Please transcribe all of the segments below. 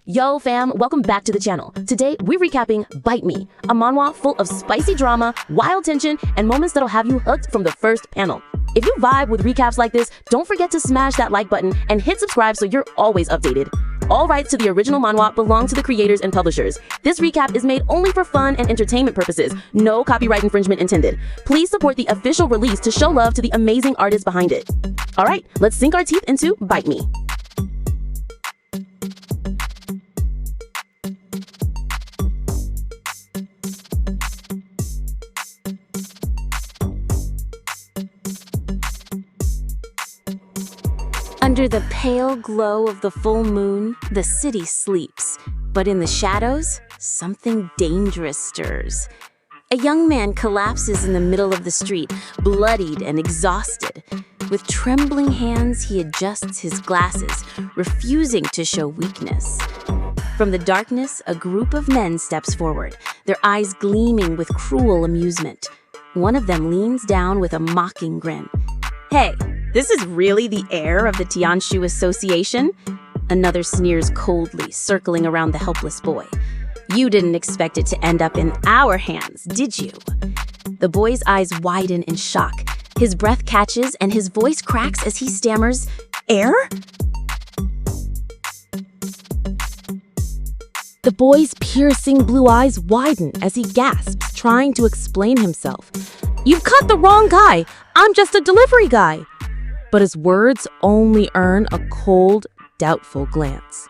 Yo fam, welcome back to the channel. Today we're recapping Bite Me, a manhwa full of spicy drama, wild tension, and moments that'll have you hooked from the first panel. If you vibe with recaps like this, don't forget to smash that like button and hit subscribe so you're always updated. All rights to the original manhwa belong to the creators and publishers. This recap is made only for fun and entertainment purposes. No copyright infringement intended. Please support the official release to show love to the amazing artists behind it. Alright, let's sink our teeth into Bite Me. Under the pale glow of the full moon, the city sleeps. But in the shadows, something dangerous stirs. A young man collapses in the middle of the street, bloodied and exhausted. With trembling hands, he adjusts his glasses, refusing to show weakness. From the darkness, a group of men steps forward, their eyes gleaming with cruel amusement. One of them leans down with a mocking grin. "Hey, this is really the heir of the 𝐒𝐿 Association?" Another sneers coldly, circling around the helpless boy. "You didn't expect it to end up in our hands, did you?" The boy's eyes widen in shock. His breath catches and his voice cracks as he stammers, "Heir?" The boy's piercing blue eyes widen as he gasps, trying to explain himself. "You've caught the wrong guy. I'm just a delivery guy." But his words only earn a cold, doubtful glance.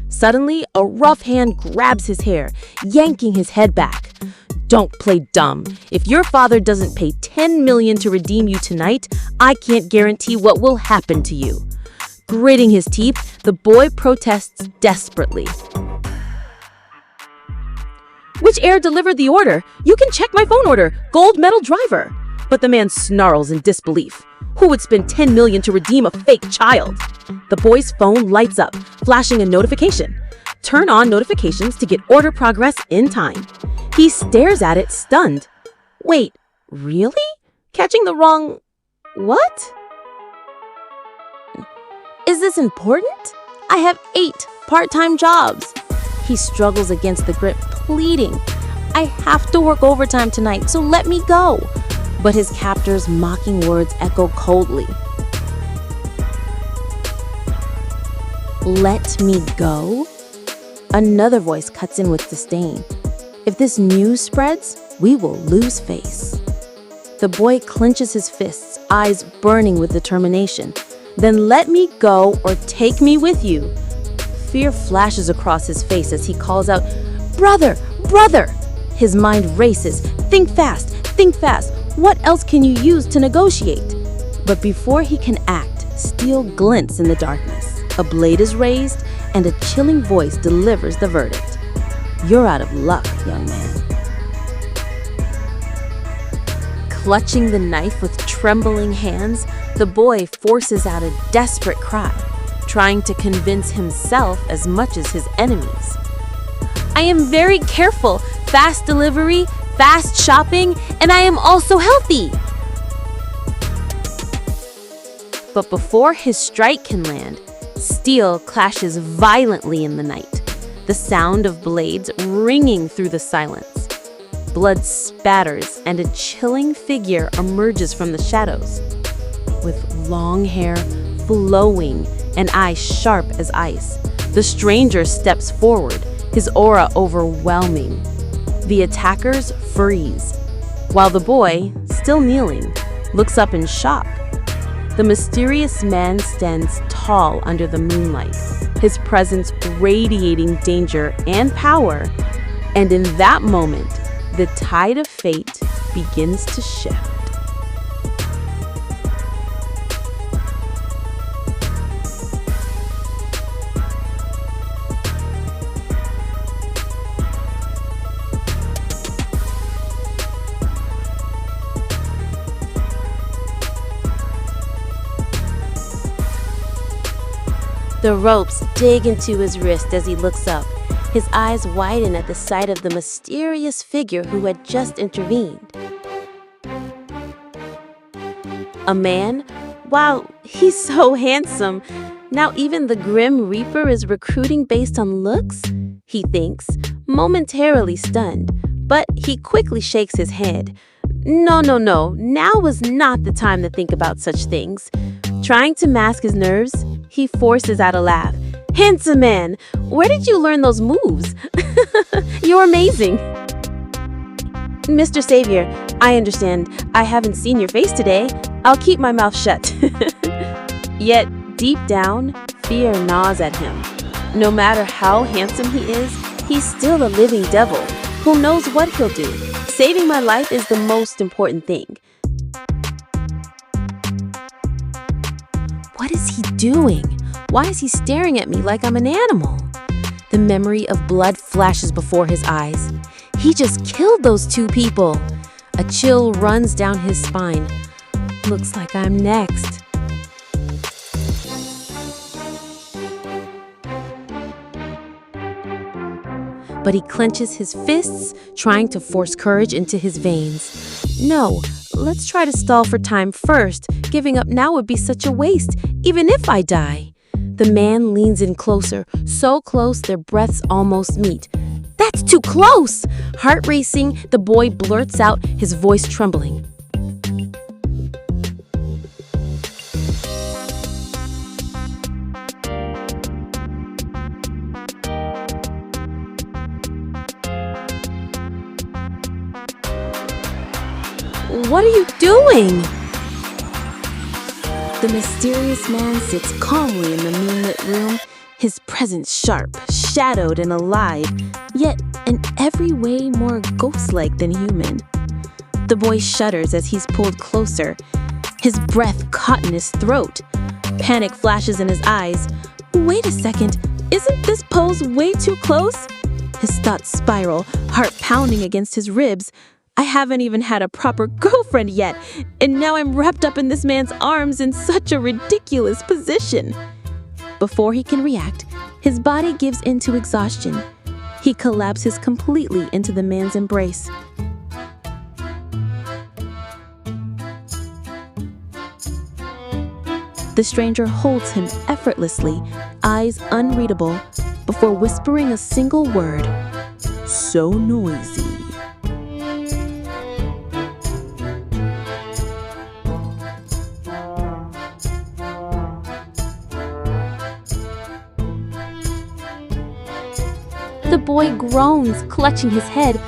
Suddenly, a rough hand grabs his hair, yanking his head back. "Don't play dumb. If your father doesn't pay 10 million to redeem you tonight, I can't guarantee what will happen to you." Gritting his teeth, the boy protests desperately. "Which heir delivered the order? You can check my phone order, gold medal driver." But the man snarls in disbelief. Who would spend 10 million to redeem a fake child? The boy's phone lights up, flashing a notification. Turn on notifications to get order progress in time. He stares at it, stunned. Wait, really? Catching the wrong... what? Is this important? I have 8 part-time jobs. He struggles against the grip, pleading. "I have to work overtime tonight, so let me go." But his captor's mocking words echo coldly. "Let me go?" Another voice cuts in with disdain. "If this news spreads, we will lose face." The boy clenches his fists, eyes burning with determination. "Then let me go or take me with you." Fear flashes across his face as he calls out, "Brother, brother!" His mind races. Think fast, think fast. What else can you use to negotiate? But before he can act, steel glints in the darkness. A blade is raised, and a chilling voice delivers the verdict. "You're out of luck, young man." Clutching the knife with trembling hands, the boy forces out a desperate cry, trying to convince himself as much as his enemies. "I am very careful, fast delivery, fast shopping, and I am also healthy." But before his strike can land, steel clashes violently in the night, the sound of blades ringing through the silence. Blood spatters and a chilling figure emerges from the shadows. With long hair flowing and eyes sharp as ice, the stranger steps forward, his aura overwhelming. The attackers freeze, while the boy, still kneeling, looks up in shock. The mysterious man stands tall under the moonlight, his presence radiating danger and power, and in that moment, the tide of fate begins to shift. The ropes dig into his wrist as he looks up, His eyes widen at the sight of the mysterious figure who had just intervened. A man? Wow, he's so handsome. Now even the Grim Reaper is recruiting based on looks? He thinks, momentarily stunned, but he quickly shakes his head. No, now was not the time to think about such things. Trying to mask his nerves, he forces out a laugh. Handsome man, where did you learn those moves? You're amazing. Mr. Savior, I understand. I haven't seen your face today. I'll keep my mouth shut. Yet, deep down, fear gnaws at him. No matter how handsome he is, he's still a living devil. Who knows what he'll do? Saving my life is the most important thing. What is he doing? Why is he staring at me like I'm an animal? The memory of blood flashes before his eyes. He just killed those two people. A chill runs down his spine. Looks like I'm next. But he clenches his fists, trying to force courage into his veins. No, let's try to stall for time first. Giving up now would be such a waste, even if I die. The man leans in closer, so close their breaths almost meet. That's too close! Heart racing, the boy blurts out, his voice trembling. What are you doing? The mysterious man sits calmly in the moonlit room, his presence sharp, shadowed, and alive, yet in every way more ghost-like than human. The boy shudders as he's pulled closer, his breath caught in his throat. Panic flashes in his eyes. Wait a second, isn't this pose way too close? His thoughts spiral, heart pounding against his ribs. I haven't even had a proper girlfriend yet, and now I'm wrapped up in this man's arms in such a ridiculous position. Before he can react, his body gives in to exhaustion. He collapses completely into the man's embrace. The stranger holds him effortlessly, eyes unreadable, before whispering a single word. So noisy. The boy groans, clutching his head.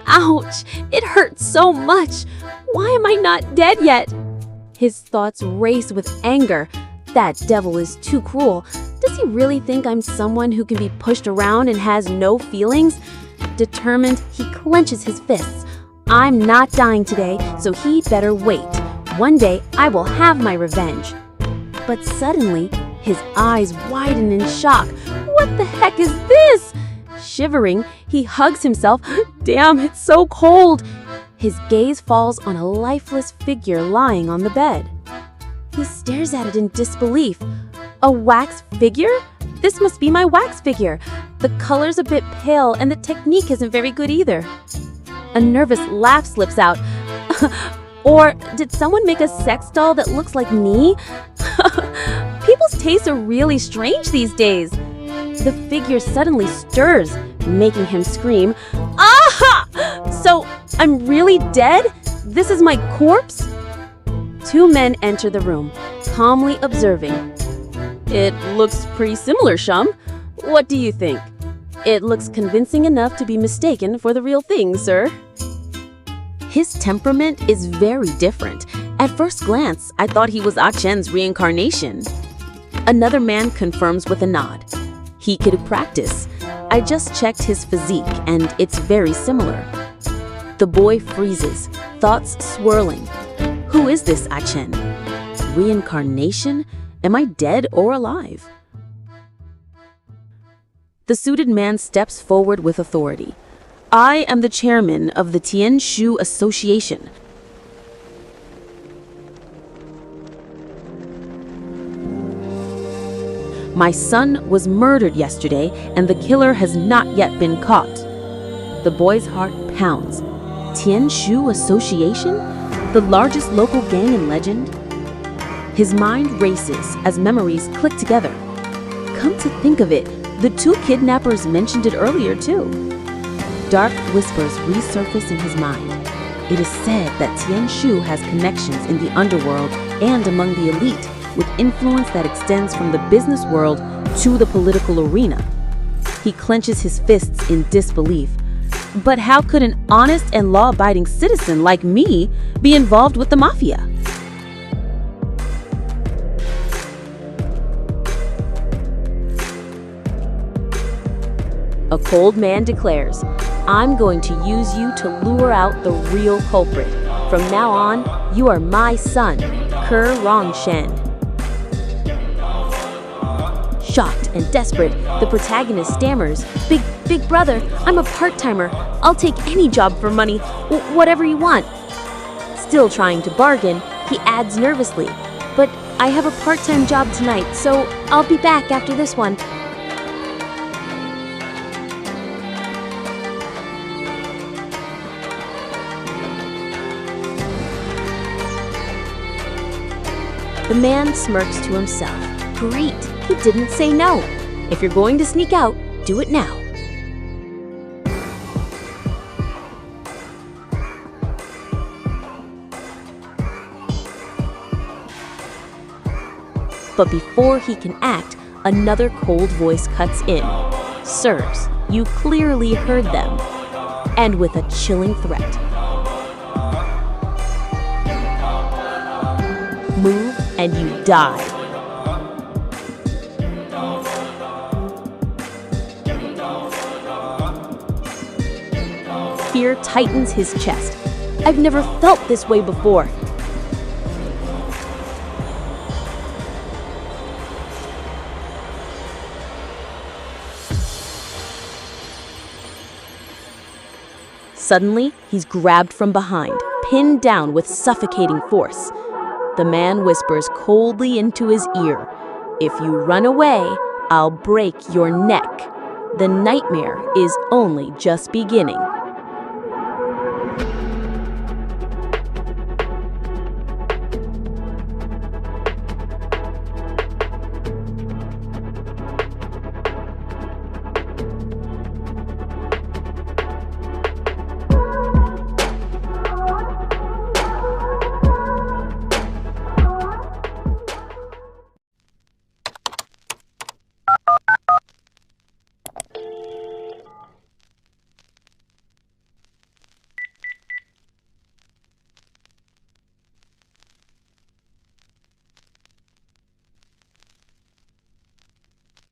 Ouch! It hurts so much! Why am I not dead yet? His thoughts race with anger. That devil is too cruel. Does he really think I'm someone who can be pushed around and has no feelings? Determined, he clenches his fists. I'm not dying today, so he better wait. One day, I will have my revenge. But suddenly, his eyes widen in shock. What the heck is this? Shivering, he hugs himself. Damn, it's so cold. His gaze falls on a lifeless figure lying on the bed. He stares at it in disbelief. A wax figure? This must be my wax figure. The color's a bit pale and the technique isn't very good either. A nervous laugh slips out. Or did someone make a sex doll that looks like me? People's tastes are really strange these days. The figure suddenly stirs, making him scream, "Aha! So, I'm really dead? This is my corpse?" Two men enter the room, calmly observing. It looks pretty similar, Shum. What do you think? It looks convincing enough to be mistaken for the real thing, sir. His temperament is very different. At first glance, I thought he was 𝐒𝐔𝐁's reincarnation. Another man confirms with a nod. He could practice. I just checked his physique, and it's very similar. The boy freezes, thoughts swirling. Who is this 𝐒𝐒₁? Reincarnation? Am I dead or alive? The suited man steps forward with authority. I am the chairman of the Tianshu Association. My son was murdered yesterday, and the killer has not yet been caught. The boy's heart pounds. Tianshu Association? The largest local gang in legend? His mind races as memories click together. Come to think of it, the two kidnappers mentioned it earlier too. Dark whispers resurface in his mind. It is said that Tianshu has connections in the underworld and among the elite, with influence that extends from the business world to the political arena. He clenches his fists in disbelief. But how could an honest and law-abiding citizen like me be involved with the mafia? A cold man declares, "I'm going to use you to lure out the real culprit. From now on, you are my son, 𝐂𝐍𝐆. Shocked and desperate, the protagonist stammers, Big brother, I'm a part-timer. I'll take any job for money, whatever you want." Still trying to bargain, he adds nervously, "But I have a part-time job tonight, so I'll be back after this one." The man smirks to himself. Great, he didn't say no. If you're going to sneak out, do it now. But before he can act, another cold voice cuts in. "Sirs, you clearly heard them." And with a chilling threat. "Move and you die." Fear tightens his chest. I've never felt this way before. Suddenly, he's grabbed from behind, pinned down with suffocating force. The man whispers coldly into his ear, "If you run away, I'll break your neck." The nightmare is only just beginning.